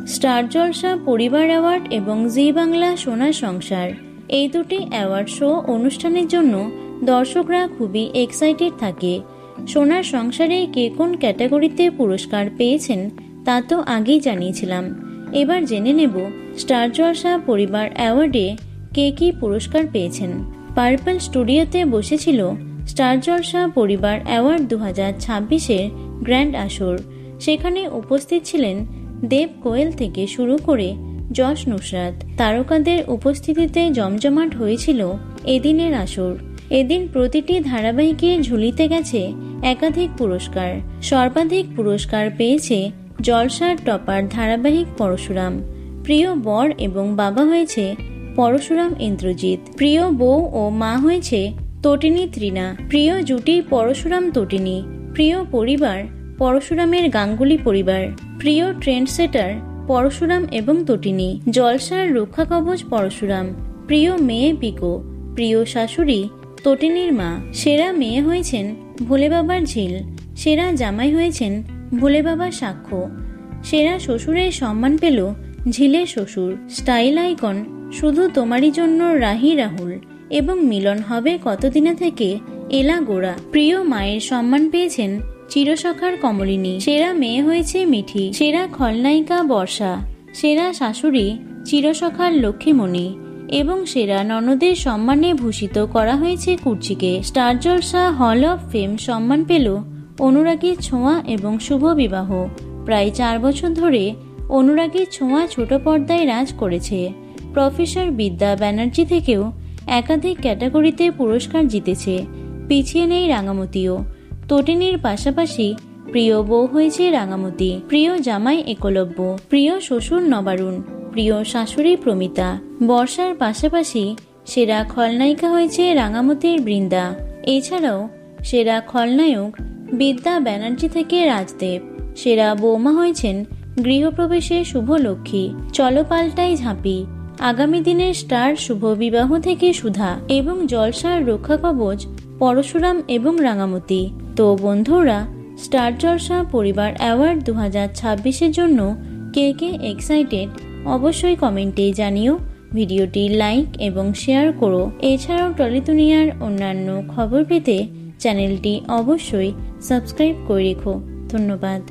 Star জলসা পরিবার award এবং জি বাংলা সোনার সংসার, এই দুটি অ্যাওয়ার্ড শো অনুষ্ঠানের জন্য দর্শকরা খুবই এক্সাইটেড থাকে। সোনার সংসারে কে কোন ক্যাটাগরিতে পুরস্কার পেয়েছেন তা তো আগেই জানিয়েছিলাম। এবার জেনে নেব স্টার জলসা পরিবার অ্যাওয়ার্ডে কে কি পুরস্কার পেয়েছেন। পার্পল স্টুডিওতে বসেছিল স্টার জলসা পরিবার অ্যাওয়ার্ড 2026-এর গ্র্যান্ড আসর। সেখানে উপস্থিত ছিলেন দেব কোয়েল থেকে শুরু করে যশ নুসরাত। তারকাদের উপস্থিতিতে জমজমাট হয়েছিল এদিনের আসর। এদিন প্রতিটি ধারাবাহিকের ঝুলিতে গেছে একাধিক পুরস্কার। সর্বাধিক পুরস্কার পেয়েছে জলসার টপার ধারাবাহিক পরশুরাম। প্রিয় বর এবং বাবা হয়েছে পরশুরাম ইন্দ্রজিৎ। প্রিয় বউ ও মা হয়েছে তটিনী তৃণা। প্রিয় জুটি পরশুরাম তটিনী। প্রিয় পরিবার পরশুরামের গাঙ্গুলি পরিবার। প্রিয় ট্রেন্ডসেটার পরশুরাম এবং তটিনী। জলসার রক্ষা কবচ পরশুরাম। প্রিয় মেয়ে পিকো। প্রিয় শাশুড়ি তটিনীর মা। সেরা মেয়ে হয়েছেন ভোলে বাবার ঝিল। সেরা জামাই হয়েছেন ভোলে বাবার সাক্ষ্য। সেরা শ্বশুরের সম্মান পেল ঝিলের শ্বশুর। স্টাইল আইকন শুধু তোমারই জন্য রাহি রাহুল এবং মিলন হবে কতদিনে থেকে এলা গোড়া। প্রিয় মায়ের সম্মান পেয়েছেন চিরসখার কমলিনী। সেরা মেয়ে হয়েছে মিঠি। সেরা খলনায়িকা বর্ষা। সেরা শাশুড়ি চিরসখার লক্ষ্মীমণি এবং সেরা ননদের সম্মানে ভূষিত করা হয়েছে কুর্চিকে। Star Jalsha hall of fame সম্মান পেল অনুরাগীর ছোঁয়া এবং শুভ বিবাহ। প্রায় 4 বছর ধরে অনুরাগীর ছোঁয়া ছোট পর্দায় রাজ করেছে। প্রফেসর বিদ্যা ব্যানার্জি থেকেও একাধিক ক্যাটাগরিতে পুরস্কার জিতেছে। পিছিয়ে নেই রাঙামতিও। তটিনীর পাশাপাশি প্রিয় বউ হয়েছে রাঙামতি। প্রিয় জামাই একলব্য। প্রিয় শ্বশুর নবারুণ। প্রিয় শাশুড়ি প্রমিতা। বর্ষার পাশাপাশি সেরা খলনায়িকা হয়েছে রাঙামতির বৃন্দা। এছাড়াও সেরা খলনায়ক বিদ্যা ব্যানার্জি থেকে রাজদেব। সেরা বৌমা হয়েছেন গৃহপ্রবেশের শুভলক্ষ্মী। চলো পাল্টাই ঝাঁপি। আগামী দিনের স্টার শুভ বিবাহ থেকে সুধা এবং জলসার রক্ষা কবচ পরশুরাম এবং রাঙামতি। তো বন্ধুরা, স্টার জলসা পরিবার অ্যাওয়ার্ড 2026-এর জন্য কে কে এক্সাইটেড অবশ্যই কমেন্টে জানিও। ভিডিওটি লাইক এবং শেয়ার করো। এছাড়াও টলি দুনিয়ার অন্যান্য খবর পেতে চ্যানেলটি অবশ্যই সাবস্ক্রাইব করে রেখো। ধন্যবাদ।